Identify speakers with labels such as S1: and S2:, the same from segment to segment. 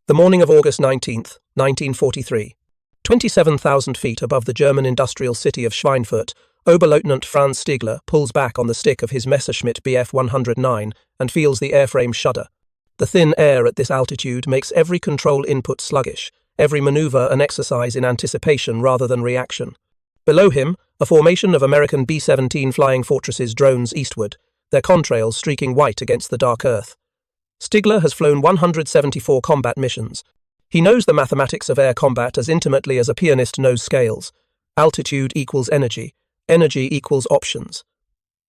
S1: The morning of August 19th, 1943. 27,000 feet above the German industrial city of Schweinfurt, Oberleutnant Franz Stigler pulls back on the stick of his Messerschmitt Bf 109 and feels the airframe shudder. The thin air at this altitude makes every control input sluggish, every maneuver an exercise in anticipation rather than reaction. Below him, a formation of American B-17 Flying Fortresses drones eastward, their contrails streaking white against the dark earth. Stigler has flown 174 combat missions. He knows the mathematics of air combat as intimately as a pianist knows scales. Altitude equals energy. Energy equals options.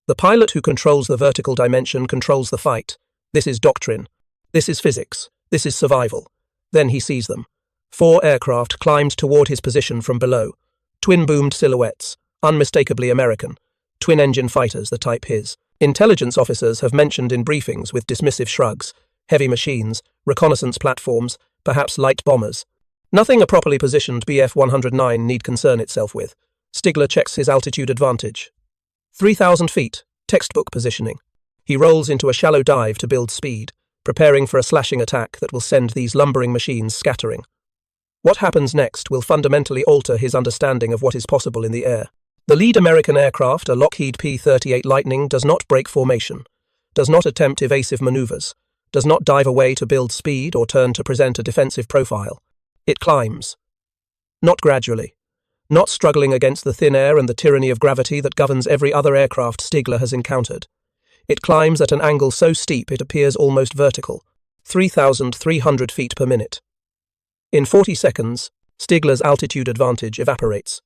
S1: The pilot who controls the vertical dimension controls the fight. This is doctrine. This is physics. This is survival. Then he sees them. 4 aircraft climbed toward his position from below. Twin-boomed silhouettes, unmistakably American. Twin-engine fighters, the type his. Intelligence officers have mentioned in briefings with dismissive shrugs. Heavy machines, reconnaissance platforms, perhaps light bombers. Nothing a properly positioned Bf 109 need concern itself with. Stigler checks his altitude advantage. 3,000 feet, textbook positioning. He rolls into a shallow dive to build speed, preparing for a slashing attack that will send these lumbering machines scattering. What happens next will fundamentally alter his understanding of what is possible in the air. The lead American aircraft, a Lockheed P-38 Lightning, does not break formation, does not attempt evasive maneuvers, does not dive away to build speed or turn to present a defensive profile. It climbs. Not gradually. Not struggling against the thin air and the tyranny of gravity that governs every other aircraft Stigler has encountered. It climbs at an angle so steep it appears almost vertical, 3,300 feet per minute. In 40 seconds, Stigler's altitude advantage evaporates.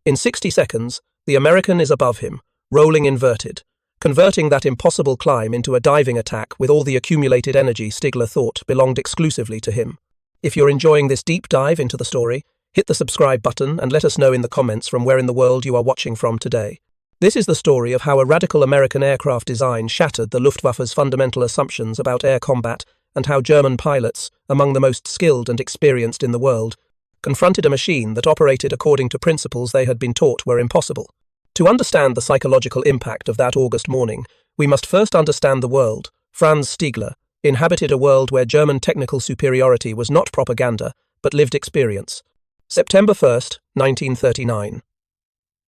S1: In 60 seconds, the American is above him, rolling inverted, converting that impossible climb into a diving attack with all the accumulated energy Stigler thought belonged exclusively to him. If you're enjoying this deep dive into the story, hit the subscribe button and let us know in the comments from where in the world you are watching from today. This is the story of how a radical American aircraft design shattered the Luftwaffe's fundamental assumptions about air combat and how German pilots, among the most skilled and experienced in the world, confronted a machine that operated according to principles they had been taught were impossible. To understand the psychological impact of that August morning, we must first understand the world. Franz Stigler inhabited a world where German technical superiority was not propaganda, but lived experience. September 1st, 1939.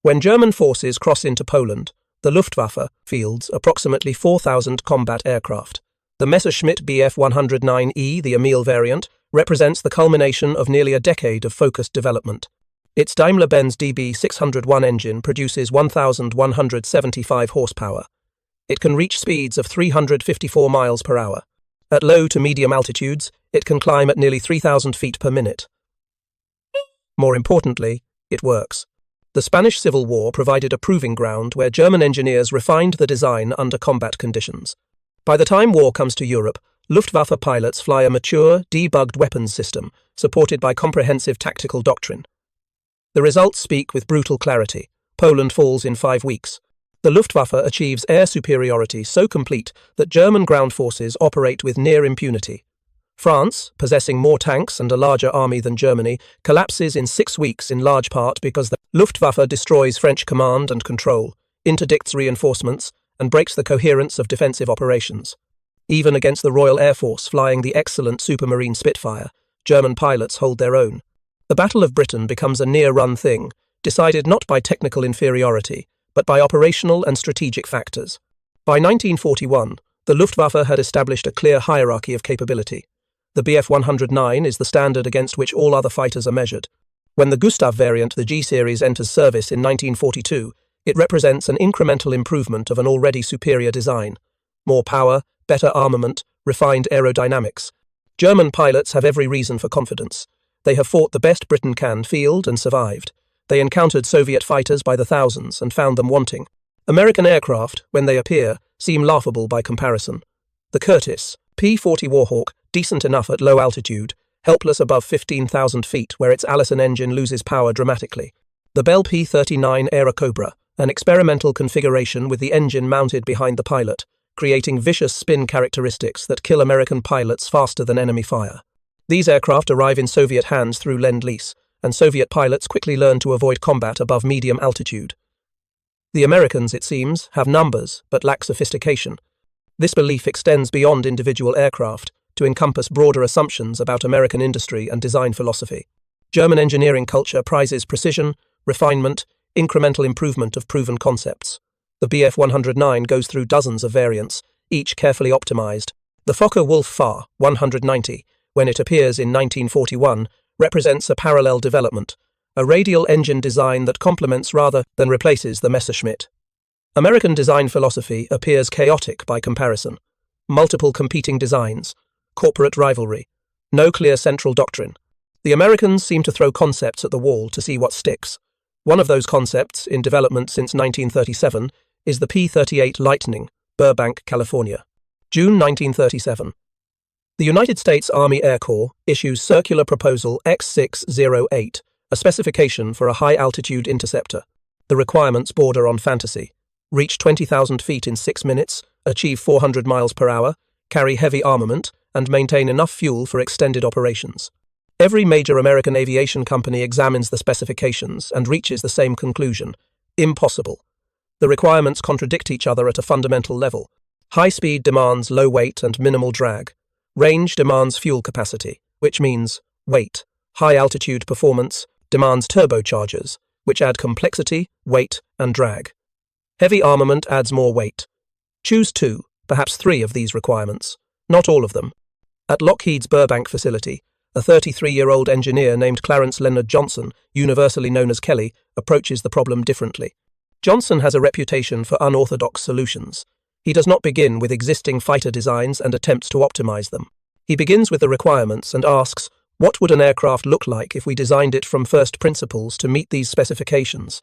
S1: When German forces cross into Poland, the Luftwaffe fields approximately 4,000 combat aircraft. The Messerschmitt Bf 109E, the Emil variant, represents the culmination of nearly a decade of focused development. Its Daimler-Benz DB601 engine produces 1,175 horsepower. It can reach speeds of 354 miles per hour. At low to medium altitudes, it can climb at nearly 3,000 feet per minute. More importantly, it works. The Spanish Civil War provided a proving ground where German engineers refined the design under combat conditions. By the time war comes to Europe, Luftwaffe pilots fly a mature, debugged weapons system, supported by comprehensive tactical doctrine. The results speak with brutal clarity. Poland falls in 5 weeks. The Luftwaffe achieves air superiority so complete that German ground forces operate with near impunity. France, possessing more tanks and a larger army than Germany, collapses in 6 weeks in large part because the Luftwaffe destroys French command and control, interdicts reinforcements, and breaks the coherence of defensive operations. Even against the Royal Air Force flying the excellent Supermarine Spitfire, German pilots hold their own. The Battle of Britain becomes a near-run thing, decided not by technical inferiority, but by operational and strategic factors. By 1941, the Luftwaffe had established a clear hierarchy of capability. The Bf 109 is the standard against which all other fighters are measured. When the Gustav variant, the G-series, enters service in 1942, it represents an incremental improvement of an already superior design. More power, better armament, refined aerodynamics. German pilots have every reason for confidence. They have fought the best Britain can field and survived. They encountered Soviet fighters by the thousands and found them wanting. American aircraft, when they appear, seem laughable by comparison. The Curtiss P-40 Warhawk, decent enough at low altitude, helpless above 15,000 feet where its Allison engine loses power dramatically. The Bell P-39 Aerocobra, an experimental configuration with the engine mounted behind the pilot, creating vicious spin characteristics that kill American pilots faster than enemy fire. These aircraft arrive in Soviet hands through Lend-Lease, and Soviet pilots quickly learn to avoid combat above medium altitude. The Americans, it seems, have numbers but lack sophistication. This belief extends beyond individual aircraft. to encompass broader assumptions about American industry and design philosophy. German engineering culture prizes precision, refinement, incremental improvement of proven concepts. The Bf-109 goes through dozens of variants, each carefully optimized. The Focke-Wulf FAR 190, when it appears in 1941, represents a parallel development, a radial engine design that complements rather than replaces the Messerschmitt. American design philosophy appears chaotic by comparison. Multiple competing designs, corporate rivalry, no clear central doctrine. The Americans seem to throw concepts at the wall to see what sticks. One of those concepts, in development since 1937, is the P-38 Lightning, Burbank, California. June 1937. The United States Army Air Corps issues Circular Proposal X608, a specification for a high-altitude interceptor. The requirements border on fantasy. Reach 20,000 feet in 6 minutes, achieve 400 miles per hour, carry heavy armament, and maintain enough fuel for extended operations. Every major American aviation company examines the specifications and reaches the same conclusion: impossible. The requirements contradict each other at a fundamental level. High speed demands low weight and minimal drag. Range demands fuel capacity, which means weight. High altitude performance demands turbochargers, which add complexity, weight, and drag. Heavy armament adds more weight. Choose 2, perhaps 3 of these requirements, not all of them. At Lockheed's Burbank facility, a 33-year-old engineer named Clarence Leonard Johnson, universally known as Kelly, approaches the problem differently. Johnson has a reputation for unorthodox solutions. He does not begin with existing fighter designs and attempts to optimize them. He begins with the requirements and asks, what would an aircraft look like if we designed it from first principles to meet these specifications?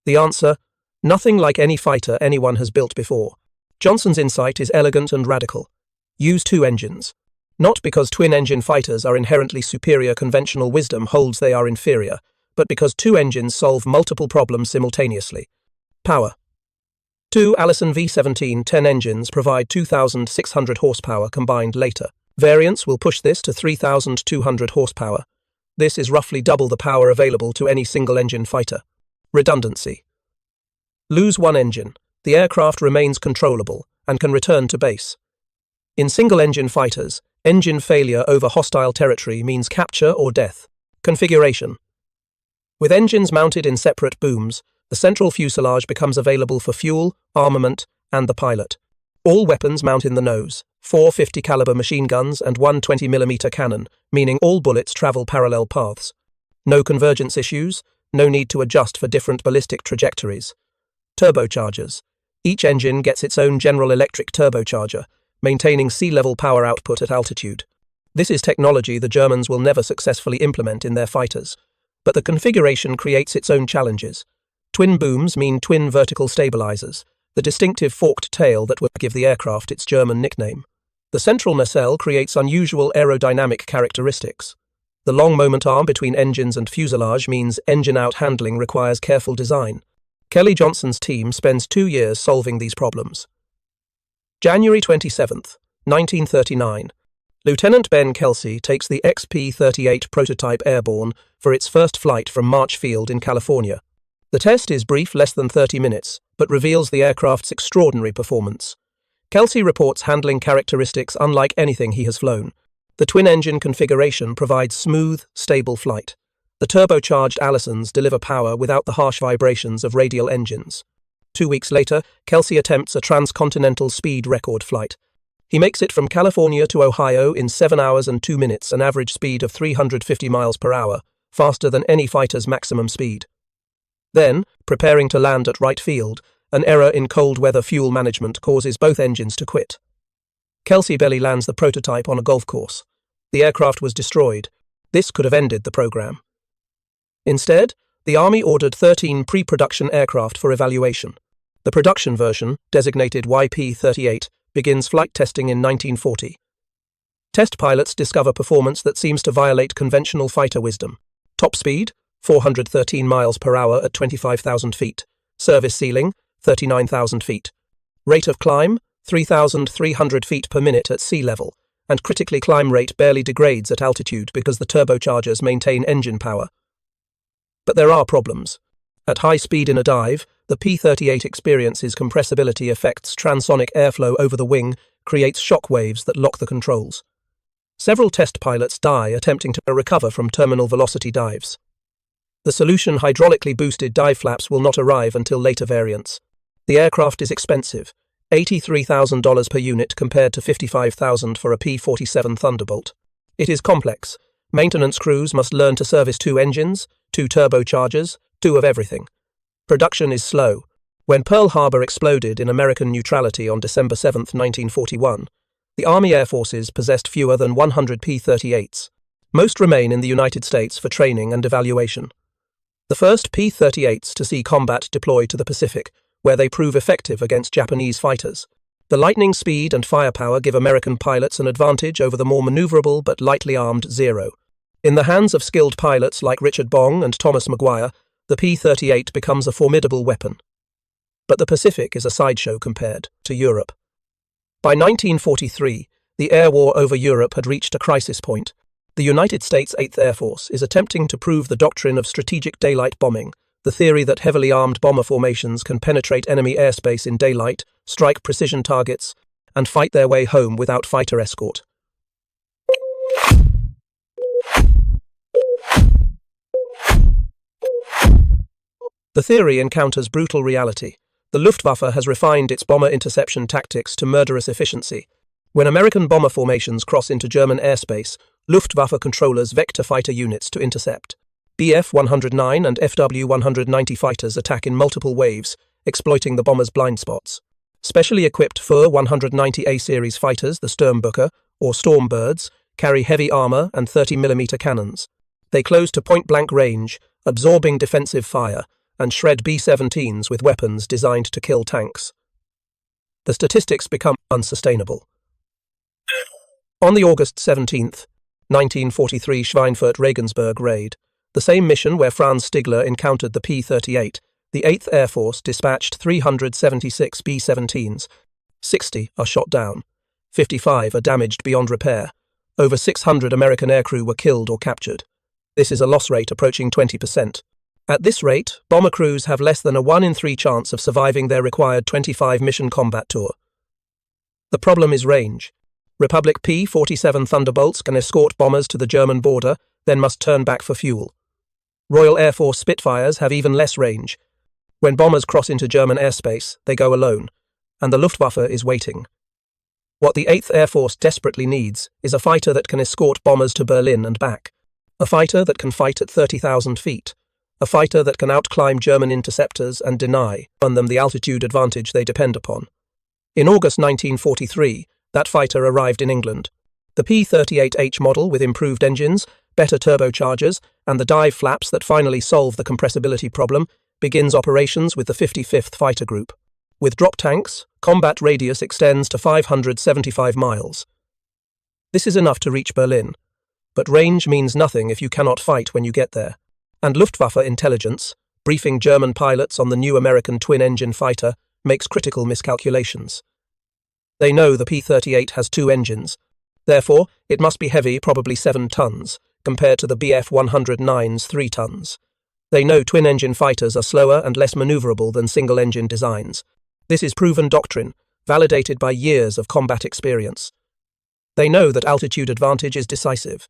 S1: The answer: nothing like any fighter anyone has built before. Johnson's insight is elegant and radical. Use 2 engines. Not because twin-engine fighters are inherently superior, conventional wisdom holds they are inferior, but because 2 engines solve multiple problems simultaneously. Power. 2 Allison V17 10 engines provide 2,600 horsepower combined later. Variants will push this to 3,200 horsepower. This is roughly double the power available to any single-engine fighter. Redundancy. Lose 1 engine. The aircraft remains controllable and can return to base. In single-engine fighters, engine failure over hostile territory means capture or death. Configuration. With engines mounted in separate booms, the central fuselage becomes available for fuel, armament, and the pilot. All weapons mount in the nose, 4 50 caliber machine guns and 1 20mm cannon, meaning all bullets travel parallel paths. No convergence issues, no need to adjust for different ballistic trajectories. Turbochargers. Each engine gets its own General Electric turbocharger, maintaining sea-level power output at altitude. This is technology the Germans will never successfully implement in their fighters, but the configuration creates its own challenges. Twin booms mean twin vertical stabilizers, the distinctive forked tail that would give the aircraft its German nickname. The central nacelle creates unusual aerodynamic characteristics. The long moment arm between engines and fuselage means engine-out handling requires careful design. Kelly Johnson's team spends 2 years solving these problems. January 27, 1939. Lieutenant Ben Kelsey takes the XP-38 prototype airborne for its first flight from March Field in California. The test is brief, less than 30 minutes, but reveals the aircraft's extraordinary performance. Kelsey reports handling characteristics unlike anything he has flown. The twin-engine configuration provides smooth, stable flight. The turbocharged Allisons deliver power without the harsh vibrations of radial engines. 2 weeks later, Kelsey attempts a transcontinental speed record flight. He makes it from California to Ohio in 7 hours and 2 minutes, an average speed of 350 miles per hour, faster than any fighter's maximum speed. Then, preparing to land at Wright Field, an error in cold weather fuel management causes both engines to quit. Kelsey belly lands the prototype on a golf course. The aircraft was destroyed. This could have ended the program. Instead, the Army ordered 13 pre-production aircraft for evaluation. The production version, designated YP-38, begins flight testing in 1940. Test pilots discover performance that seems to violate conventional fighter wisdom. Top speed, 413 miles per hour at 25,000 feet. Service ceiling, 39,000 feet. Rate of climb, 3,300 feet per minute at sea level, and critically climb rate barely degrades at altitude because the turbochargers maintain engine power. But there are problems. At high speed in a dive, the P-38 experiences compressibility effects. Transonic airflow over the wing creates shock waves that lock the controls. Several test pilots die attempting to recover from terminal velocity dives. The solution hydraulically boosted dive flaps will not arrive until later variants. The aircraft is expensive, $83,000 per unit compared to $55,000 for a P-47 Thunderbolt. It is complex. Maintenance crews must learn to service 2 engines, 2 turbochargers, 2 of everything. Production is slow. When Pearl Harbor exploded in American neutrality on December 7, 1941, the Army Air Forces possessed fewer than 100 P-38s. Most remain in the United States for training and evaluation. The first P-38s to see combat deploy to the Pacific, where they prove effective against Japanese fighters. The Lightning speed and firepower give American pilots an advantage over the more maneuverable but lightly armed Zero. In the hands of skilled pilots like Richard Bong and Thomas Maguire, the P-38 becomes a formidable weapon. But the Pacific is a sideshow compared to Europe. By 1943, the air war over Europe had reached a crisis point. The United States 8th Air Force is attempting to prove the doctrine of strategic daylight bombing, the theory that heavily armed bomber formations can penetrate enemy airspace in daylight, strike precision targets, and fight their way home without fighter escort. The theory encounters brutal reality. The Luftwaffe has refined its bomber interception tactics to murderous efficiency. When American bomber formations cross into German airspace, Luftwaffe controllers vector fighter units to intercept. Bf-109 and Fw-190 fighters attack in multiple waves, exploiting the bomber's blind spots. Specially equipped Fu-190A series fighters, the Sturmböcke, or Stormbirds, carry heavy armor and 30mm cannons. They close to point-blank range, absorbing defensive fire, and shred B-17s with weapons designed to kill tanks. The statistics become unsustainable. On the August 17, 1943 Schweinfurt-Regensburg raid, the same mission where Franz Stigler encountered the P-38, the 8th Air Force dispatched 376 B-17s. 60 are shot down. 55 are damaged beyond repair. Over 600 American aircrew were killed or captured. This is a loss rate approaching 20%. At this rate, bomber crews have less than a 1 in 3 chance of surviving their required 25-mission combat tour. The problem is range. Republic P-47 Thunderbolts can escort bombers to the German border, then must turn back for fuel. Royal Air Force Spitfires have even less range. When bombers cross into German airspace, they go alone, and the Luftwaffe is waiting. What the 8th Air Force desperately needs is a fighter that can escort bombers to Berlin and back. A fighter that can fight at 30,000 feet. A fighter that can outclimb German interceptors and deny them the altitude advantage they depend upon. In August 1943, that fighter arrived in England. The P-38H model with improved engines, better turbochargers, and the dive flaps that finally solve the compressibility problem begins operations with the 55th Fighter Group. With drop tanks, combat radius extends to 575 miles. This is enough to reach Berlin, but range means nothing if you cannot fight when you get there. And Luftwaffe intelligence, briefing German pilots on the new American twin-engine fighter, makes critical miscalculations. They know the P-38 has 2 engines. Therefore, it must be heavy, probably 7 tons, compared to the Bf-109's 3 tons. They know twin-engine fighters are slower and less maneuverable than single-engine designs. This is proven doctrine, validated by years of combat experience. They know that altitude advantage is decisive.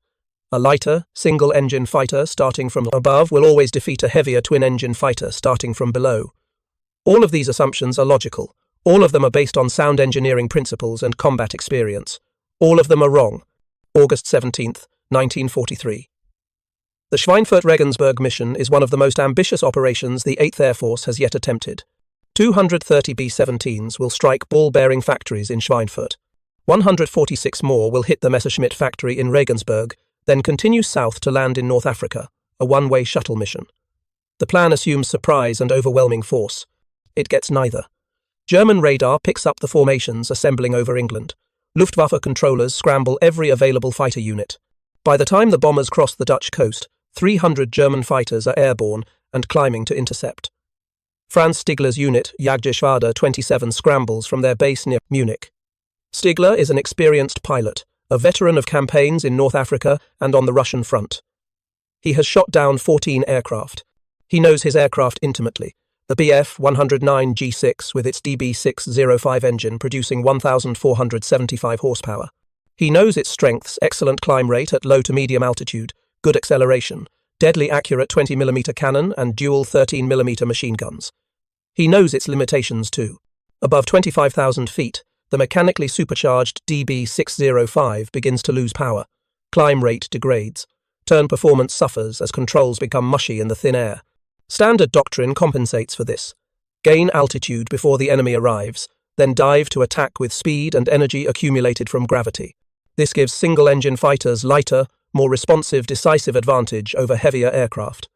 S1: A lighter, single-engine fighter starting from above will always defeat a heavier twin-engine fighter starting from below. All of these assumptions are logical. All of them are based on sound engineering principles and combat experience. All of them are wrong. August 17, 1943. The Schweinfurt-Regensburg mission is one of the most ambitious operations the 8th Air Force has yet attempted. 230 B-17s will strike ball-bearing factories in Schweinfurt. 146 more will hit the Messerschmitt factory in Regensburg, then continue south to land in North Africa, a one-way shuttle mission. The plan assumes surprise and overwhelming force. It gets neither. German radar picks up the formations assembling over England. Luftwaffe controllers scramble every available fighter unit. By the time the bombers cross the Dutch coast, 300 German fighters are airborne and climbing to intercept. Franz Stigler's unit, Jagdgeschwader 27, scrambles from their base near Munich. Stigler is an experienced pilot, a veteran of campaigns in North Africa and on the Russian front. He has shot down 14 aircraft. He knows his aircraft intimately. The Bf-109 G6 with its DB605 engine producing 1,475 horsepower. He knows its strengths: excellent climb rate at low to medium altitude, good acceleration, deadly accurate 20mm cannon and dual 13mm machine guns. He knows its limitations too. Above 25,000 feet, the mechanically supercharged DB-605 begins to lose power. Climb rate degrades. Turn performance suffers as controls become mushy in the thin air. Standard doctrine compensates for this. Gain altitude before the enemy arrives, then dive to attack with speed and energy accumulated from gravity. This gives single-engine fighters lighter, more responsive, decisive advantage over heavier aircraft.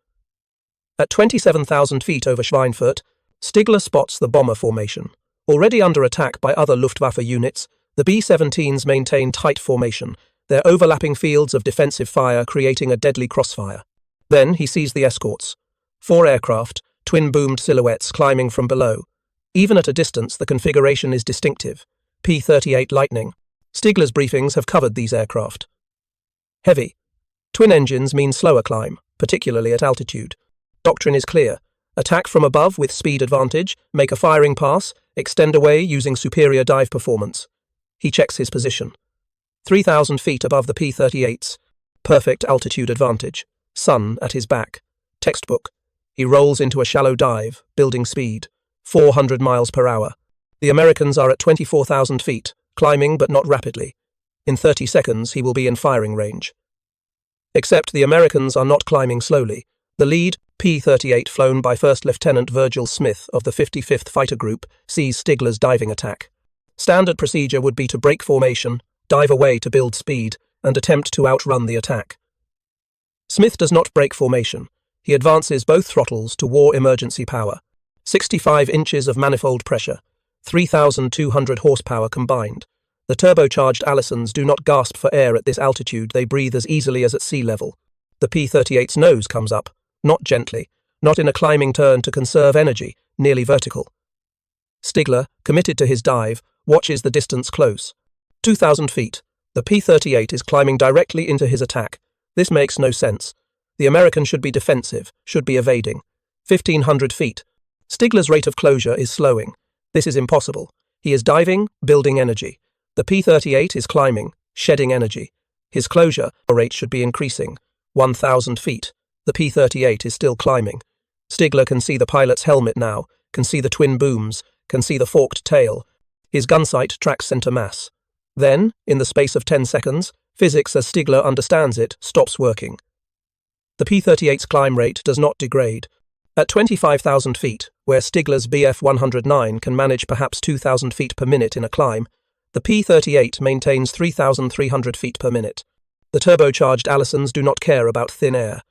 S1: At 27,000 feet over Schweinfurt, Stigler spots the bomber formation. Already under attack by other Luftwaffe units, the B-17s maintain tight formation, their overlapping fields of defensive fire creating a deadly crossfire. Then he sees the escorts. 4 aircraft, twin-boomed silhouettes climbing from below. Even at a distance, the configuration is distinctive. P-38 Lightning. Stigler's briefings have covered these aircraft. Heavy. Twin engines mean slower climb, particularly at altitude. Doctrine is clear. Attack from above with speed advantage, make a firing pass, extend away using superior dive performance. He checks his position. 3,000 feet above the P-38s. Perfect altitude advantage. Sun at his back. Textbook. He rolls into a shallow dive, building speed. 400 miles per hour. The Americans are at 24,000 feet, climbing but not rapidly. In 30 seconds, he will be in firing range. Except the Americans are not climbing slowly. The lead, P-38 flown by First Lieutenant Virgil Smith of the 55th Fighter Group, sees Stigler's diving attack. Standard procedure would be to break formation, dive away to build speed, and attempt to outrun the attack. Smith does not break formation. He advances both throttles to war emergency power. 65 inches of manifold pressure, 3,200 horsepower combined. The turbocharged Allisons do not gasp for air at this altitude, they breathe as easily as at sea level. The P-38's nose comes up, not gently, not in a climbing turn to conserve energy, nearly vertical. Stigler, committed to his dive, watches the distance close. 2,000 feet. The P-38 is climbing directly into his attack. This makes no sense. The American should be defensive, should be evading. 1,500 feet. Stigler's rate of closure is slowing. This is impossible. He is diving, building energy. The P-38 is climbing, shedding energy. His closure rate should be increasing. 1,000 feet. The P-38 is still climbing. Stigler can see the pilot's helmet now, can see the twin booms, can see the forked tail. His gunsight tracks center mass. Then, in the space of 10 seconds, physics as Stigler understands it stops working. The P-38's climb rate does not degrade. At 25,000 feet, where Stigler's Bf-109 can manage perhaps 2,000 feet per minute in a climb, the P-38 maintains 3,300 feet per minute. The turbocharged Allisons do not care about thin air.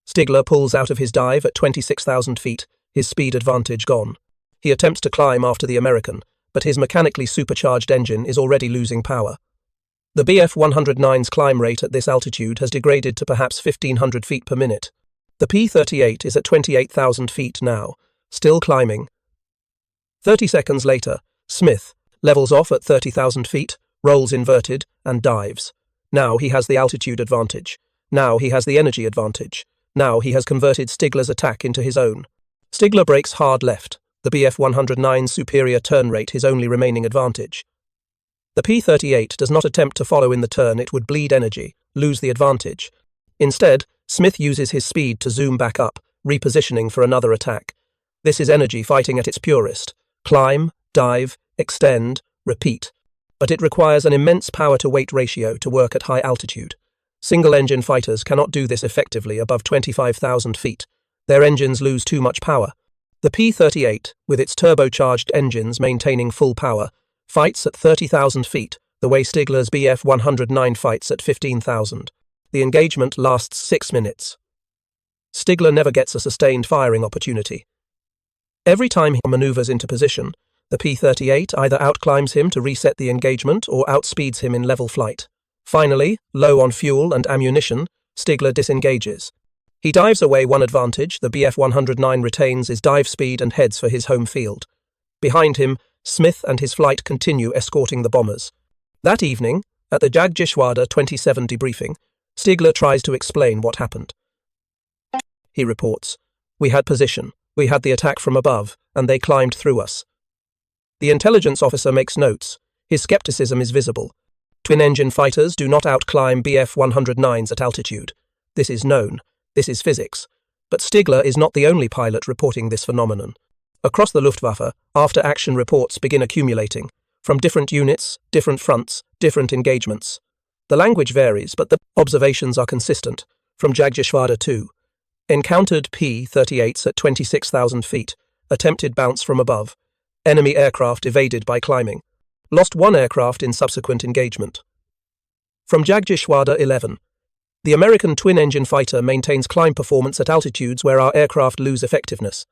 S1: Stigler pulls out of his dive at 26,000 feet, his speed advantage gone. He attempts to climb after the American, but his mechanically supercharged engine is already losing power. The Bf-109's climb rate at this altitude has degraded to perhaps 1,500 feet per minute. The P-38 is at 28,000 feet now, still climbing. 30 seconds later, Smith levels off at 30,000 feet, rolls inverted, and dives. Now he has the altitude advantage. Now he has the energy advantage. Now he has converted Stigler's attack into his own. Stigler brakes hard left, the Bf-109's superior turn rate his only remaining advantage. The P-38 does not attempt to follow in the turn, it would bleed energy, lose the advantage. Instead, Smith uses his speed to zoom back up, repositioning for another attack. This is energy fighting at its purest. Climb, dive, extend, repeat. But it requires an immense power-to-weight ratio to work at high altitude. Single-engine fighters cannot do this effectively above 25,000 feet. Their engines lose too much power. The P-38, with its turbocharged engines maintaining full power, fights at 30,000 feet, the way Stigler's Bf-109 fights at 15,000. The engagement lasts 6 minutes. Stigler never gets a sustained firing opportunity. Every time he maneuvers into position, the P-38 either outclimbs him to reset the engagement or outspeeds him in level flight. Finally, low on fuel and ammunition, Stigler disengages. He dives away one advantage the Bf-109 retains is dive speed and heads for his home field. Behind him, Smith and his flight continue escorting the bombers. That evening, at the Jagdgeschwader 27 debriefing, Stigler tries to explain what happened. He reports, "We had position, we had the attack from above, and they climbed through us." The intelligence officer makes notes. His skepticism is visible. Twin-engine fighters do not outclimb Bf-109s at altitude. This is known. This is physics. But Stigler is not the only pilot reporting this phenomenon. Across the Luftwaffe, after-action reports begin accumulating, from different units, different fronts, different engagements. The language varies, but the observations are consistent. From Jagdgeschwader 2. Encountered P-38s at 26,000 feet. Attempted bounce from above. Enemy aircraft evaded by climbing. Lost one aircraft in subsequent engagement. From Jagdgeschwader 11. The American twin-engine fighter maintains climb performance at altitudes where our aircraft lose effectiveness.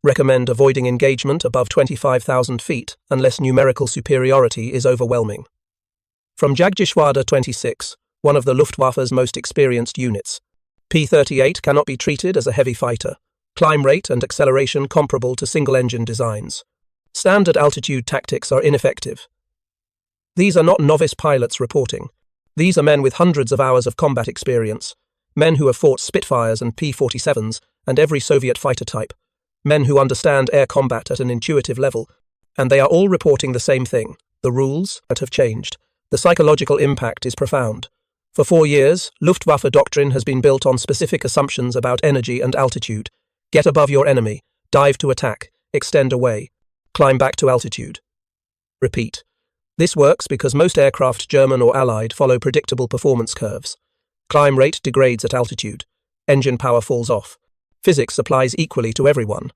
S1: Recommend avoiding engagement above 25,000 feet unless numerical superiority is overwhelming. From Jagdgeschwader 26, one of the Luftwaffe's most experienced units. P-38 cannot be treated as a heavy fighter. Climb rate and acceleration comparable to single-engine designs. Standard altitude tactics are ineffective. These are not novice pilots reporting. These are men with hundreds of hours of combat experience, men who have fought Spitfires and P-47s and every Soviet fighter type, men who understand air combat at an intuitive level, and they are all reporting the same thing. The rules that have changed. The psychological impact is profound. For 4 years, Luftwaffe doctrine has been built on specific assumptions about energy and altitude. Get above your enemy, dive to attack, extend away, climb back to altitude. Repeat. This works because most aircraft, German or Allied, follow predictable performance curves. Climb rate degrades at altitude. Engine power falls off. Physics applies equally to everyone.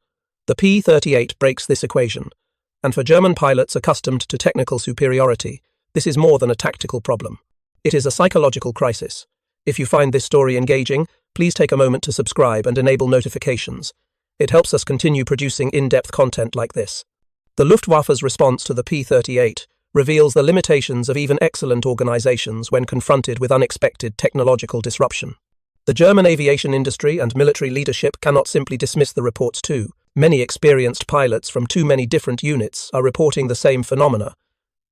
S1: The P-38 breaks this equation. And for German pilots accustomed to technical superiority, this is more than a tactical problem. It is a psychological crisis. If you find this story engaging, please take a moment to subscribe and enable notifications. It helps us continue producing in-depth content like this. The Luftwaffe's response to the P-38 reveals the limitations of even excellent organizations when confronted with unexpected technological disruption. The German aviation industry and military leadership cannot simply dismiss the reports too. Many experienced pilots from too many different units are reporting the same phenomena.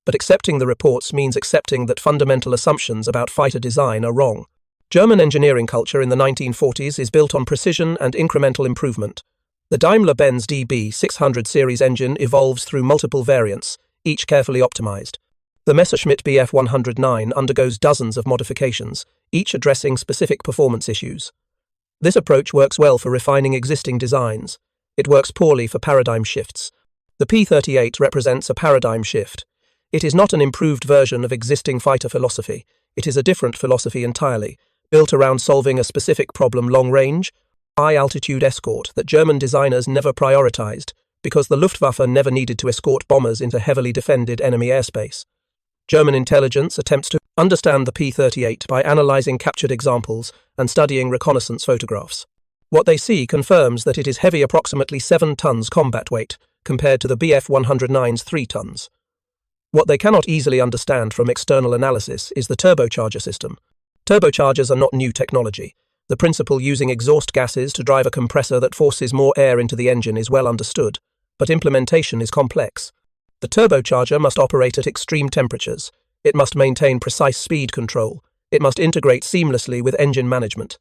S1: But accepting the reports means accepting that fundamental assumptions about fighter design are wrong. German engineering culture in the 1940s is built on precision and incremental improvement. The Daimler-Benz DB600 series engine evolves through multiple variants, each carefully optimized. The Messerschmitt Bf-109 undergoes dozens of modifications, each addressing specific performance issues. This approach works well for refining existing designs. It works poorly for paradigm shifts. The P-38 represents a paradigm shift. It is not an improved version of existing fighter philosophy. It is a different philosophy entirely, built around solving a specific problem long-range, high-altitude escort that German designers never prioritized, because the Luftwaffe never needed to escort bombers into heavily defended enemy airspace. German intelligence attempts to understand the P-38 by analyzing captured examples and studying reconnaissance photographs. What they see confirms that it is heavy, approximately 7 tons combat weight, compared to the Bf-109's 3 tons. What they cannot easily understand from external analysis is the turbocharger system. Turbochargers are not new technology. The principle using exhaust gases to drive a compressor that forces more air into the engine is well understood, but implementation is complex. The turbocharger must operate at extreme temperatures. It must maintain precise speed control. It must integrate seamlessly with engine management.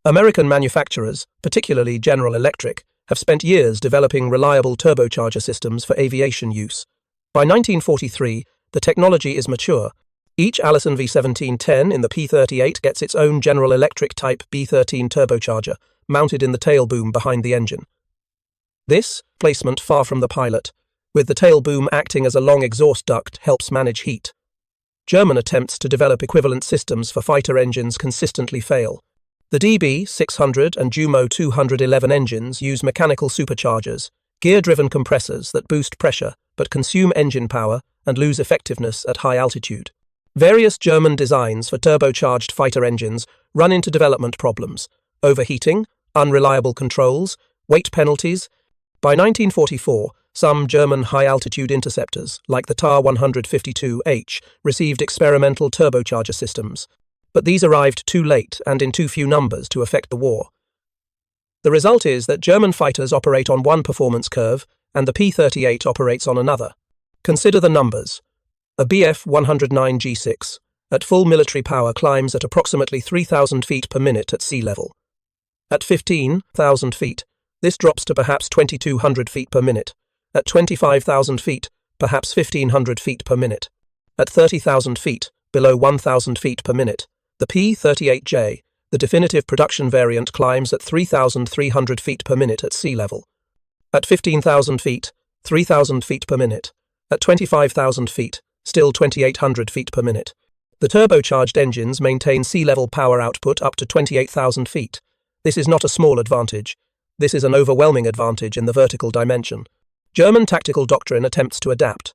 S1: American manufacturers, particularly General Electric, have spent years developing reliable turbocharger systems for aviation use. By 1943, the technology is mature. Each Allison V1710 in the P-38 gets its own General Electric Type B13 turbocharger, mounted in the tail boom behind the engine. This placement far from the pilot, with the tail boom acting as a long exhaust duct, helps manage heat. German attempts to develop equivalent systems for fighter engines consistently fail. The DB600 and Jumo 211 engines use mechanical superchargers, gear-driven compressors that boost pressure but consume engine power and lose effectiveness at high altitude. Various German designs for turbocharged fighter engines run into development problems: overheating, unreliable controls, weight penalties. By 1944, some German high-altitude interceptors, like the Ta-152H, received experimental turbocharger systems, but these arrived too late and in too few numbers to affect the war. The result is that German fighters operate on one performance curve and the P-38 operates on another. Consider the numbers. A Bf-109G6, at full military power, climbs at approximately 3,000 feet per minute at sea level. At 15,000 feet, this drops to perhaps 2,200 feet per minute. At 25,000 feet, perhaps 1,500 feet per minute. At 30,000 feet, below 1,000 feet per minute. The P-38J, the definitive production variant, climbs at 3,300 feet per minute at sea level. At 15,000 feet, 3,000 feet per minute. At 25,000 feet, still 2,800 feet per minute. The turbocharged engines maintain sea-level power output up to 28,000 feet. This is not a small advantage. This is an overwhelming advantage in the vertical dimension. German tactical doctrine attempts to adapt.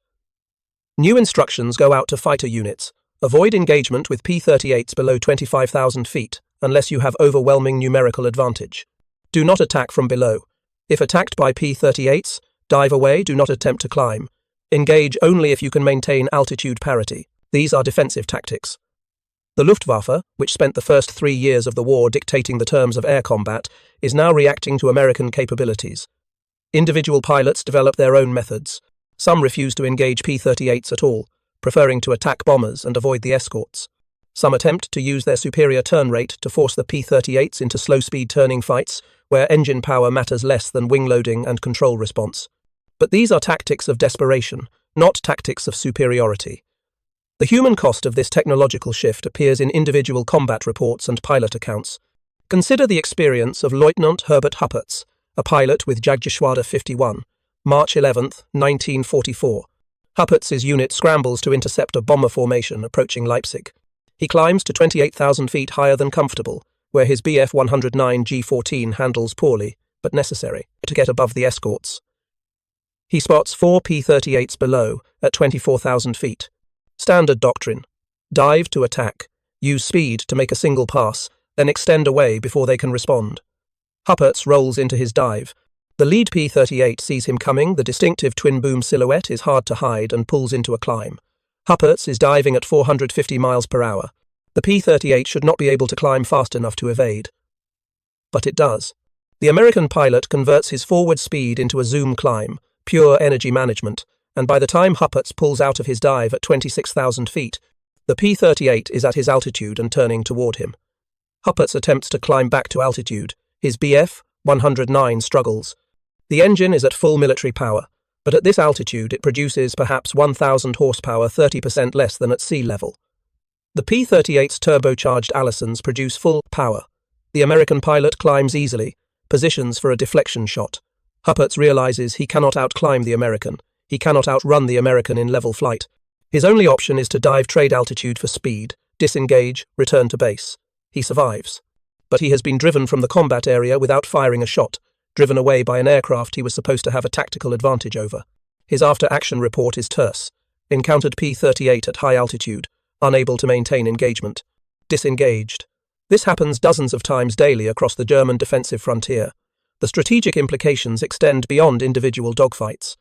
S1: New instructions go out to fighter units. Avoid engagement with P-38s below 25,000 feet, unless you have overwhelming numerical advantage. Do not attack from below. If attacked by P-38s, dive away, do not attempt to climb. Engage only if you can maintain altitude parity. These are defensive tactics. The Luftwaffe, which spent the first 3 years of the war dictating the terms of air combat, is now reacting to American capabilities. Individual pilots develop their own methods. Some refuse to engage P-38s at all, preferring to attack bombers and avoid the escorts. Some attempt to use their superior turn rate to force the P-38s into slow-speed turning fights, where engine power matters less than wing loading and control response. But these are tactics of desperation, not tactics of superiority. The human cost of this technological shift appears in individual combat reports and pilot accounts. Consider the experience of Lieutenant Herbert Huppertz, a pilot with Jagdgeschwader 51, March 11, 1944. Huppertz's unit scrambles to intercept a bomber formation approaching Leipzig. He climbs to 28,000 feet higher than comfortable, where his Bf-109 G-14 handles poorly, but necessary, to get above the escorts. He spots 4 P-38s below, at 24,000 feet. Standard doctrine. Dive to attack. Use speed to make a single pass, then extend away before they can respond. Huppertz rolls into his dive. The lead P-38 sees him coming, the distinctive twin-boom silhouette is hard to hide and pulls into a climb. Huppertz is diving at 450 miles per hour. The P-38 should not be able to climb fast enough to evade. But it does. The American pilot converts his forward speed into a zoom climb, pure energy management, and by the time Huppertz pulls out of his dive at 26,000 feet, the P-38 is at his altitude and turning toward him. Huppertz attempts to climb back to altitude. His Bf-109 struggles. The engine is at full military power, but at this altitude it produces perhaps 1,000 horsepower, 30% less than at sea level. The P-38's turbocharged Allisons produce full power. The American pilot climbs easily, positions for a deflection shot. Huppertz realizes he cannot outclimb the American. He cannot outrun the American in level flight. His only option is to dive trade altitude for speed, disengage, return to base. He survives. But he has been driven from the combat area without firing a shot, driven away by an aircraft he was supposed to have a tactical advantage over. His after-action report is terse. Encountered P-38 at high altitude, unable to maintain engagement. Disengaged. This happens dozens of times daily across the German defensive frontier. The strategic implications extend beyond individual dogfights.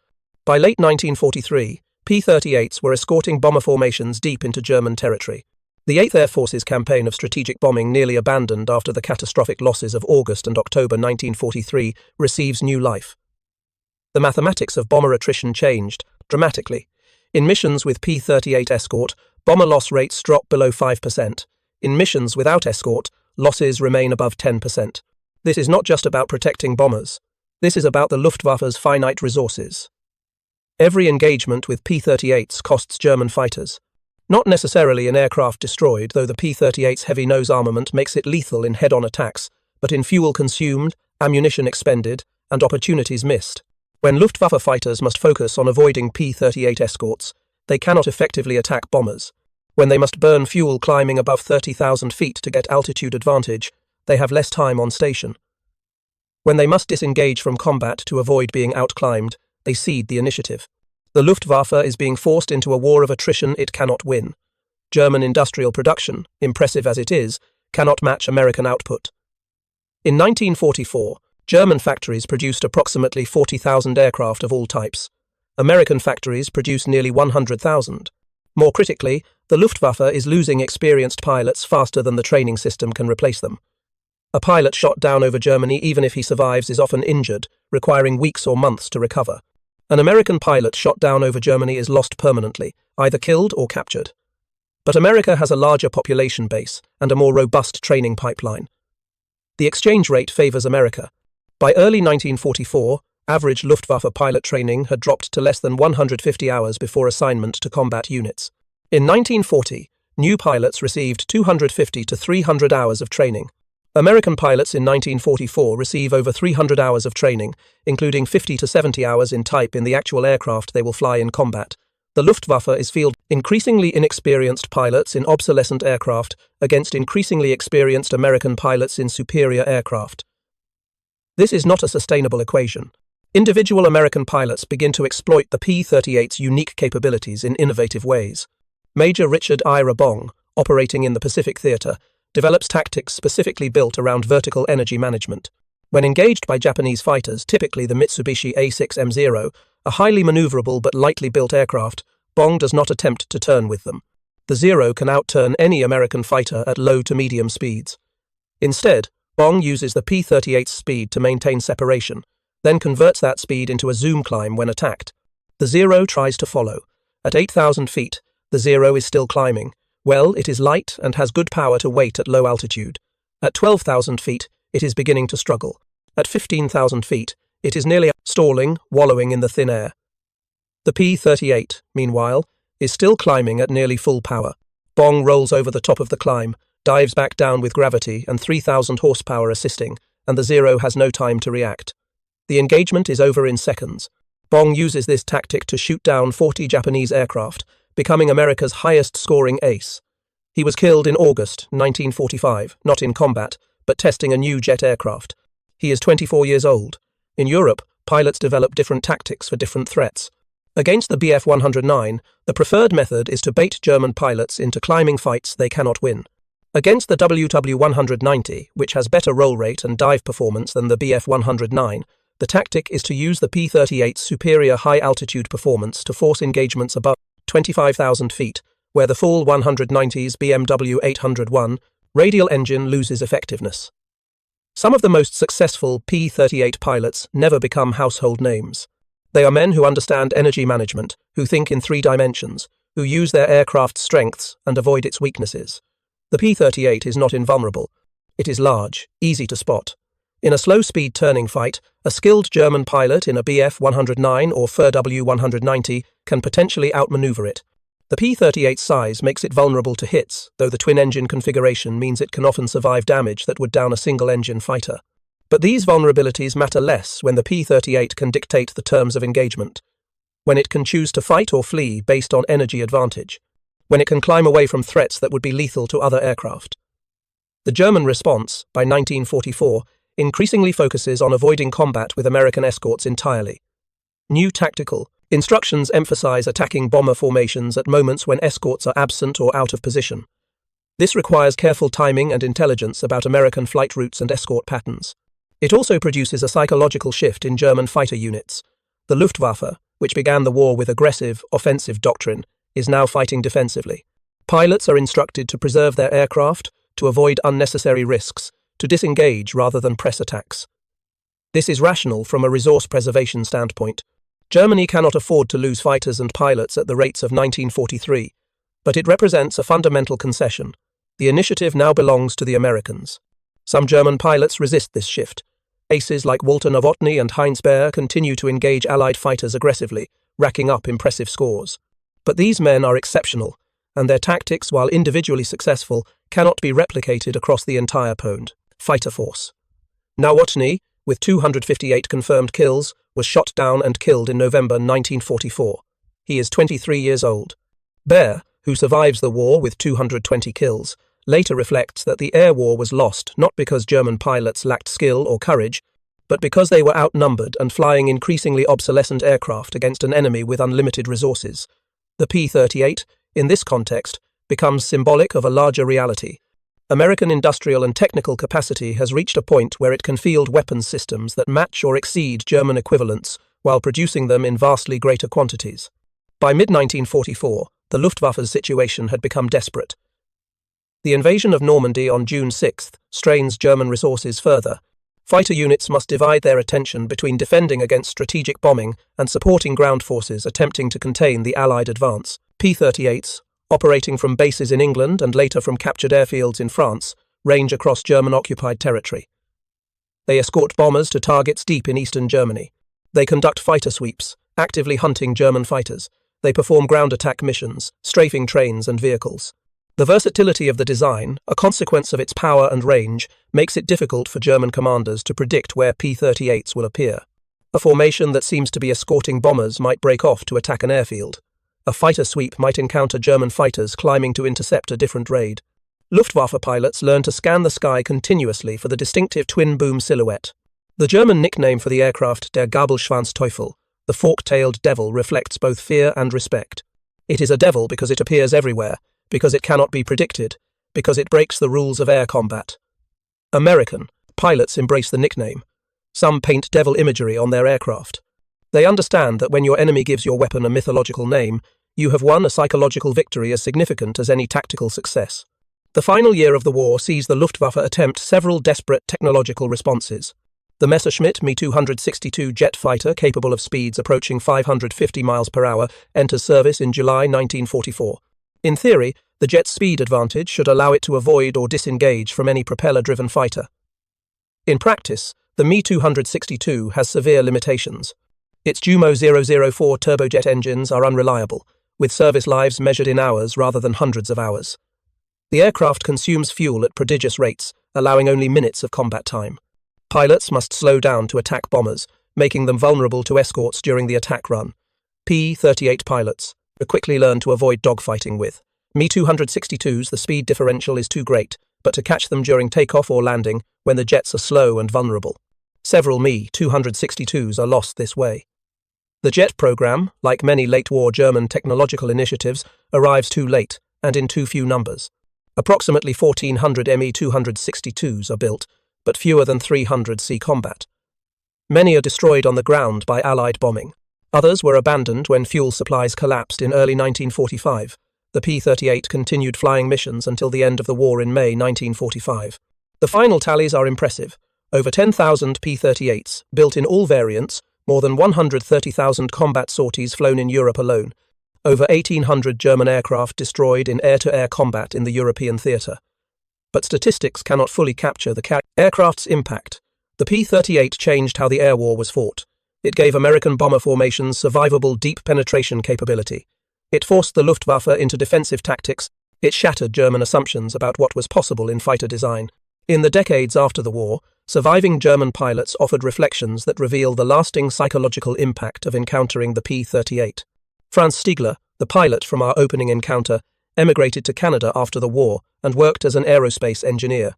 S1: By late 1943, P-38s were escorting bomber formations deep into German territory. The 8th Air Force's campaign of strategic bombing, nearly abandoned after the catastrophic losses of August and October 1943, receives new life. The mathematics of bomber attrition changed dramatically. In missions with P-38 escort, bomber loss rates drop below 5%. In missions without escort, losses remain above 10%. This is not just about protecting bombers. This is about the Luftwaffe's finite resources. Every engagement with P-38s costs German fighters. Not necessarily in aircraft destroyed, though the P-38's heavy nose armament makes it lethal in head-on attacks, but in fuel consumed, ammunition expended, and opportunities missed. When Luftwaffe fighters must focus on avoiding P-38 escorts, they cannot effectively attack bombers. When they must burn fuel climbing above 30,000 feet to get altitude advantage, they have less time on station. When they must disengage from combat to avoid being outclimbed, they cede the initiative. The Luftwaffe is being forced into a war of attrition it cannot win. German industrial production, impressive as it is, cannot match American output. In 1944, German factories produced approximately 40,000 aircraft of all types. American factories produce nearly 100,000. More critically, the Luftwaffe is losing experienced pilots faster than the training system can replace them. A pilot shot down over Germany, even if he survives, is often injured, requiring weeks or months to recover. An American pilot shot down over Germany is lost permanently, either killed or captured. But America has a larger population base and a more robust training pipeline. The exchange rate favors America. By early 1944, average Luftwaffe pilot training had dropped to less than 150 hours before assignment to combat units. In 1940, New pilots received 250 to 300 hours of training. American pilots in 1944 receive over 300 hours of training, including 50 to 70 hours in type in the actual aircraft they will fly in combat. The Luftwaffe is fielding increasingly inexperienced pilots in obsolescent aircraft against increasingly experienced American pilots in superior aircraft. This is not a sustainable equation. Individual American pilots begin to exploit the P-38's unique capabilities in innovative ways. Major Richard Ira Bong, operating in the Pacific Theater, develops tactics specifically built around vertical energy management. When engaged by Japanese fighters, typically the Mitsubishi A6M0, a highly maneuverable but lightly built aircraft, Bong does not attempt to turn with them. The Zero can outturn any American fighter at low to medium speeds. Instead, Bong uses the P-38's speed to maintain separation, then converts that speed into a zoom climb when attacked. The Zero tries to follow. At 8,000 feet, the Zero is still climbing. Well, it is light and has good power to weight at low altitude. At 12,000 feet, it is beginning to struggle. At 15,000 feet, it is nearly stalling, wallowing in the thin air. The P-38, meanwhile, is still climbing at nearly full power. Bong rolls over the top of the climb, dives back down with gravity and 3,000 horsepower assisting, and the Zero has no time to react. The engagement is over in seconds. Bong uses this tactic to shoot down 40 Japanese aircraft, becoming America's highest-scoring ace. He was killed in August 1945, not in combat, but testing a new jet aircraft. He is 24 years old. In Europe, pilots develop different tactics for different threats. Against the Bf-109, the preferred method is to bait German pilots into climbing fights they cannot win. Against the WW-190, which has better roll rate and dive performance than the Bf-109, the tactic is to use the P-38's superior high-altitude performance to force engagements above 25,000 feet, where the full 190's BMW 801 radial engine loses effectiveness. Some of the most successful P-38 pilots never become household names. They are men who understand energy management, who think in 3 dimensions, who use their aircraft's strengths and avoid its weaknesses. The P-38 is not invulnerable. It is large, easy to spot. In a slow-speed turning fight, a skilled German pilot in a Bf-109 or W-190 can potentially outmaneuver it. The P-38's size makes it vulnerable to hits, though the twin-engine configuration means it can often survive damage that would down a single-engine fighter. But these vulnerabilities matter less when the P-38 can dictate the terms of engagement, when it can choose to fight or flee based on energy advantage, when it can climb away from threats that would be lethal to other aircraft. The German response, by 1944, increasingly focuses on avoiding combat with American escorts entirely. New tactical instructions emphasize attacking bomber formations at moments when escorts are absent or out of position. This requires careful timing and intelligence about American flight routes and escort patterns. It also produces a psychological shift in German fighter units. The Luftwaffe, which began the war with aggressive, offensive doctrine, is now fighting defensively. Pilots are instructed to preserve their aircraft, to avoid unnecessary risks, to disengage rather than press attacks. This is rational from a resource preservation standpoint. Germany cannot afford to lose fighters and pilots at the rates of 1943, but it represents a fundamental concession. The initiative now belongs to the Americans. Some German pilots resist this shift. Aces like Walter Nowotny and Heinz Baer continue to engage Allied fighters aggressively, racking up impressive scores. But these men are exceptional, and their tactics, while individually successful, cannot be replicated across the entire fighter force. Nowotny, with 258 confirmed kills, was shot down and killed in November 1944. He is 23 years old. Baer, who survives the war with 220 kills, later reflects that the air war was lost not because German pilots lacked skill or courage, but because they were outnumbered and flying increasingly obsolescent aircraft against an enemy with unlimited resources. The P-38, in this context, becomes symbolic of a larger reality. American industrial and technical capacity has reached a point where it can field weapons systems that match or exceed German equivalents while producing them in vastly greater quantities. By mid-1944, the Luftwaffe's situation had become desperate. The invasion of Normandy on June 6 strains German resources further. Fighter units must divide their attention between defending against strategic bombing and supporting ground forces attempting to contain the Allied advance. P-38s, operating from bases in England and later from captured airfields in France, range across German-occupied territory. They escort bombers to targets deep in eastern Germany. They conduct fighter sweeps, actively hunting German fighters. They perform ground attack missions, strafing trains and vehicles. The versatility of the design, a consequence of its power and range, makes it difficult for German commanders to predict where P-38s will appear. A formation that seems to be escorting bombers might break off to attack an airfield. A fighter sweep might encounter German fighters climbing to intercept a different raid. Luftwaffe pilots learn to scan the sky continuously for the distinctive twin-boom silhouette. The German nickname for the aircraft, der Gabelschwanzteufel, the fork-tailed devil, reflects both fear and respect. It is a devil because it appears everywhere, because it cannot be predicted, because it breaks the rules of air combat. American pilots embrace the nickname. Some paint devil imagery on their aircraft. They understand that when your enemy gives your weapon a mythological name, you have won a psychological victory as significant as any tactical success. The final year of the war sees the Luftwaffe attempt several desperate technological responses. The Messerschmitt Me-262 jet fighter, capable of speeds approaching 550 miles per hour, enters service in July 1944. In theory, the jet's speed advantage should allow it to avoid or disengage from any propeller-driven fighter. In practice, the Me-262 has severe limitations. Its Jumo 004 turbojet engines are unreliable, with service lives measured in hours rather than hundreds of hours. The aircraft consumes fuel at prodigious rates, allowing only minutes of combat time. Pilots must slow down to attack bombers, making them vulnerable to escorts during the attack run. P-38 pilots quickly learn to avoid dogfighting with. Me-262s, the speed differential is too great, but to catch them during takeoff or landing, when the jets are slow and vulnerable. Several Me-262s are lost this way. The jet program, like many late-war German technological initiatives, arrives too late and in too few numbers. Approximately 1,400 Me-262s are built, but fewer than 300 see combat. Many are destroyed on the ground by Allied bombing. Others were abandoned when fuel supplies collapsed in early 1945. The P-38 continued flying missions until the end of the war in May 1945. The final tallies are impressive. Over 10,000 P-38s, built in all variants, more than 130,000 combat sorties flown in Europe alone, over 1,800 German aircraft destroyed in air-to-air combat in the European theatre. But statistics cannot fully capture the aircraft's impact. The P-38 changed how the air war was fought. It gave American bomber formations survivable deep penetration capability. It forced the Luftwaffe into defensive tactics. It shattered German assumptions about what was possible in fighter design. In the decades after the war, surviving German pilots offered reflections that reveal the lasting psychological impact of encountering the P-38. Franz Stiegler, the pilot from our opening encounter, emigrated to Canada after the war and worked as an aerospace engineer.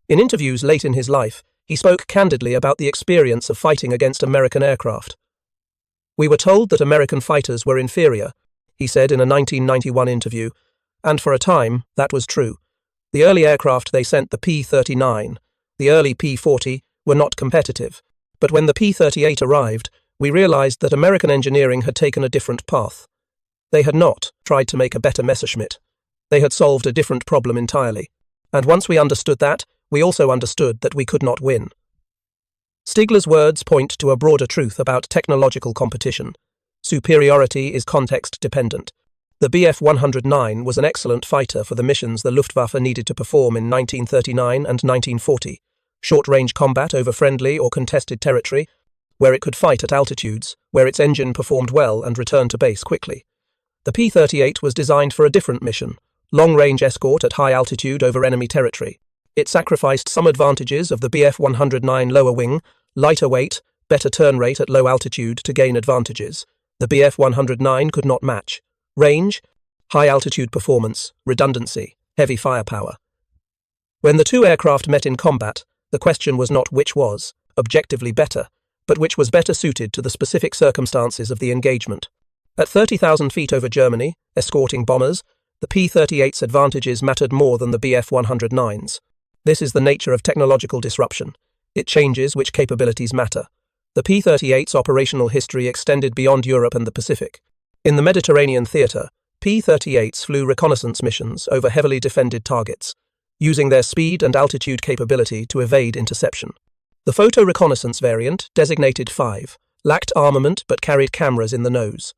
S1: In interviews late in his life, he spoke candidly about the experience of fighting against American aircraft. "We were told that American fighters were inferior," he said in a 1991 interview, and for a time, that was true. The early aircraft they sent, the P-39, the early P-40, were not competitive. But when the P-38 arrived, we realized that American engineering had taken a different path. They had not tried to make a better Messerschmitt. They had solved a different problem entirely. And once we understood that, we also understood that we could not win. Stiegler's words point to a broader truth about technological competition. Superiority is context-dependent. The Bf 109 was an excellent fighter for the missions the Luftwaffe needed to perform in 1939 and 1940, short-range combat over friendly or contested territory, where it could fight at altitudes, where its engine performed well and returned to base quickly. The P-38 was designed for a different mission, long-range escort at high altitude over enemy territory. It sacrificed some advantages of the Bf 109 lower wing, lighter weight, better turn rate at low altitude to gain advantages. The Bf 109 could not match. Range, high-altitude performance, redundancy, heavy firepower. When the two aircraft met in combat, the question was not which was, objectively better, but which was better suited to the specific circumstances of the engagement. At 30,000 feet over Germany, escorting bombers, the P-38's advantages mattered more than the Bf 109's. This is the nature of technological disruption. It changes which capabilities matter. The P-38's operational history extended beyond Europe and the Pacific. In the Mediterranean theatre, P-38s flew reconnaissance missions over heavily defended targets, using their speed and altitude capability to evade interception. The photo reconnaissance variant, designated 5, lacked armament but carried cameras in the nose.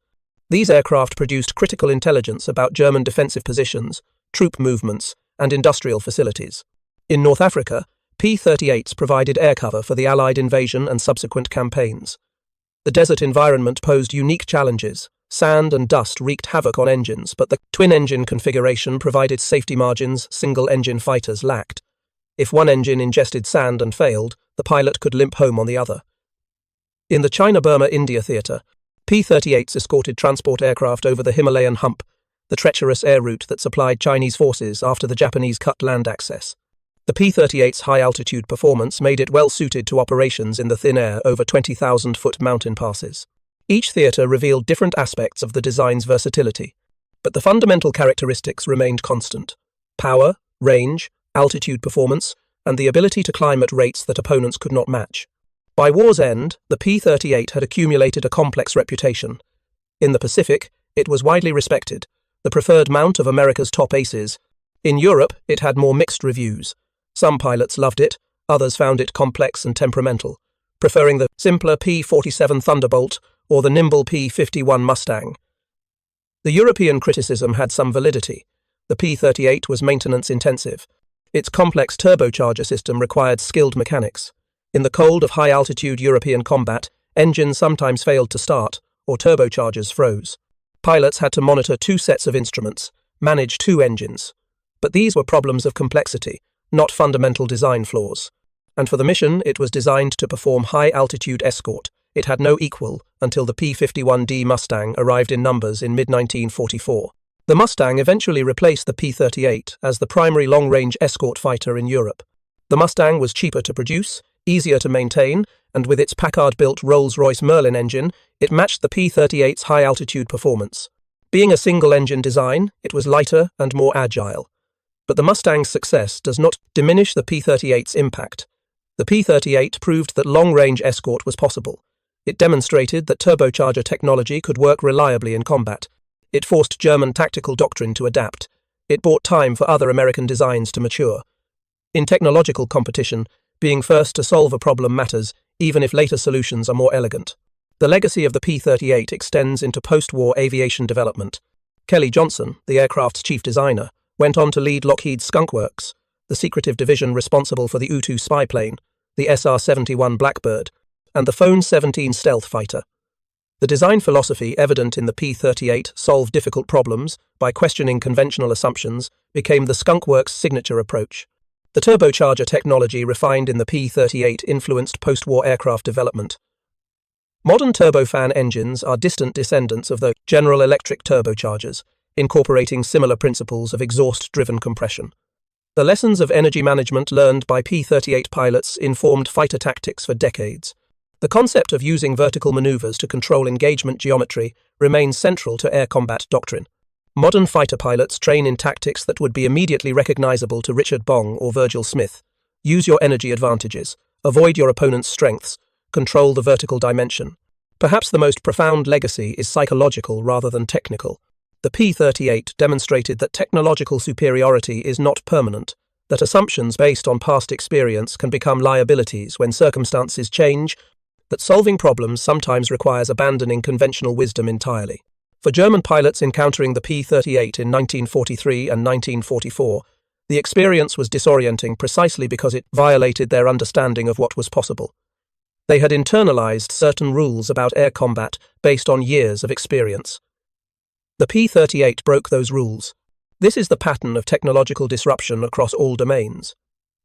S1: These aircraft produced critical intelligence about German defensive positions, troop movements, and industrial facilities. In North Africa, P-38s provided air cover for the Allied invasion and subsequent campaigns. The desert environment posed unique challenges. Sand and dust wreaked havoc on engines, but the twin-engine configuration provided safety margins single-engine fighters lacked. If one engine ingested sand and failed, the pilot could limp home on the other. In the China-Burma-India theatre, P-38s escorted transport aircraft over the Himalayan hump, the treacherous air route that supplied Chinese forces after the Japanese cut land access. The P-38's high-altitude performance made it well-suited to operations in the thin air over 20,000-foot mountain passes. Each theatre revealed different aspects of the design's versatility, but the fundamental characteristics remained constant: power, range, altitude performance, and the ability to climb at rates that opponents could not match. By war's end, the P-38 had accumulated a complex reputation. In the Pacific, it was widely respected, the preferred mount of America's top aces. In Europe, it had more mixed reviews. Some pilots loved it, others found it complex and temperamental, preferring the simpler P-47 Thunderbolt or the nimble P-51 Mustang. The European criticism had some validity. The P-38 was maintenance-intensive. Its complex turbocharger system required skilled mechanics. In the cold of high-altitude European combat, engines sometimes failed to start, or turbochargers froze. Pilots had to monitor two sets of instruments, manage two engines. But these were problems of complexity, not fundamental design flaws. And for the mission, it was designed to perform high-altitude escort. It had no equal until the P-51D Mustang arrived in numbers in mid-1944. The Mustang eventually replaced the P-38 as the primary long-range escort fighter in Europe. The Mustang was cheaper to produce, easier to maintain, and with its Packard-built Rolls-Royce Merlin engine, it matched the P-38's high-altitude performance. Being a single-engine design, it was lighter and more agile. But the Mustang's success does not diminish the P-38's impact. The P-38 proved that long-range escort was possible. It demonstrated that turbocharger technology could work reliably in combat. It forced German tactical doctrine to adapt. It bought time for other American designs to mature. In technological competition, being first to solve a problem matters, even if later solutions are more elegant. The legacy of the P-38 extends into post-war aviation development. Kelly Johnson, the aircraft's chief designer, went on to lead Lockheed's Skunk Works, the secretive division responsible for the U-2 spy plane, the SR-71 Blackbird, and the Phone 17 stealth fighter. The design philosophy evident in the P-38 solve difficult problems by questioning conventional assumptions became the Skunk Works' signature approach. The turbocharger technology refined in the P-38 influenced post-war aircraft development. Modern turbofan engines are distant descendants of the General Electric turbochargers, incorporating similar principles of exhaust-driven compression. The lessons of energy management learned by P-38 pilots informed fighter tactics for decades. The concept of using vertical maneuvers to control engagement geometry remains central to air combat doctrine. Modern fighter pilots train in tactics that would be immediately recognizable to Richard Bong or Virgil Smith. Use your energy advantages, avoid your opponent's strengths, control the vertical dimension. Perhaps the most profound legacy is psychological rather than technical. The P-38 demonstrated that technological superiority is not permanent, that assumptions based on past experience can become liabilities when circumstances change, that solving problems sometimes requires abandoning conventional wisdom entirely. For German pilots encountering the P-38 in 1943 and 1944, the experience was disorienting precisely because it violated their understanding of what was possible. They had internalized certain rules about air combat based on years of experience. The P-38 broke those rules. This is the pattern of technological disruption across all domains.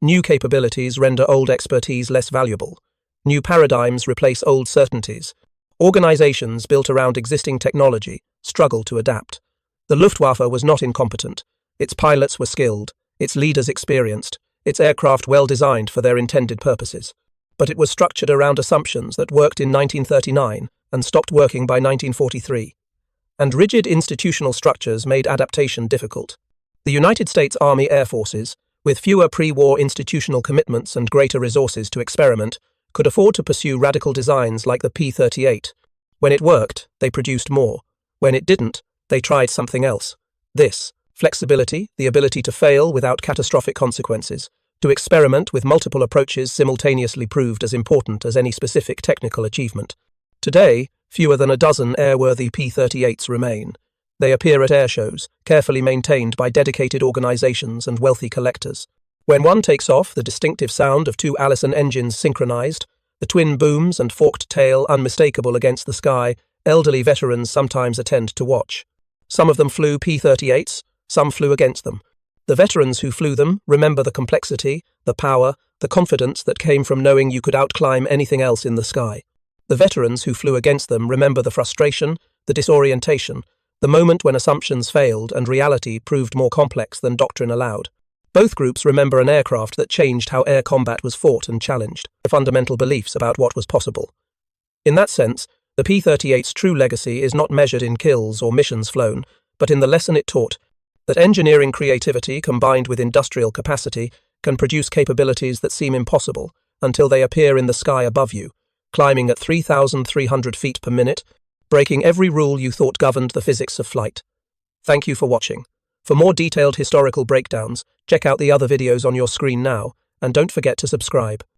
S1: New capabilities render old expertise less valuable. New paradigms replace old certainties. Organizations built around existing technology struggle to adapt. The Luftwaffe was not incompetent. Its pilots were skilled, its leaders experienced, its aircraft well designed for their intended purposes. But it was structured around assumptions that worked in 1939 and stopped working by 1943. And rigid institutional structures made adaptation difficult. The United States Army Air Forces, with fewer pre-war institutional commitments and greater resources to experiment, could afford to pursue radical designs like the P-38. When it worked, they produced more. When it didn't, they tried something else. This, flexibility, the ability to fail without catastrophic consequences, to experiment with multiple approaches simultaneously proved as important as any specific technical achievement. Today, fewer than a dozen airworthy P-38s remain. They appear at airshows, carefully maintained by dedicated organizations and wealthy collectors. When one takes off, the distinctive sound of two Allison engines synchronized, the twin booms and forked tail unmistakable against the sky, elderly veterans sometimes attend to watch. Some of them flew P-38s, some flew against them. The veterans who flew them remember the complexity, the power, the confidence that came from knowing you could outclimb anything else in the sky. The veterans who flew against them remember the frustration, the disorientation, the moment when assumptions failed and reality proved more complex than doctrine allowed. Both groups remember an aircraft that changed how air combat was fought and challenged the fundamental beliefs about what was possible. In that sense, the P-38's true legacy is not measured in kills or missions flown, but in the lesson it taught, that engineering creativity combined with industrial capacity can produce capabilities that seem impossible until they appear in the sky above you, climbing at 3,300 feet per minute, breaking every rule you thought governed the physics of flight. Thank you for watching. For more detailed historical breakdowns, check out the other videos on your screen now, and don't forget to subscribe.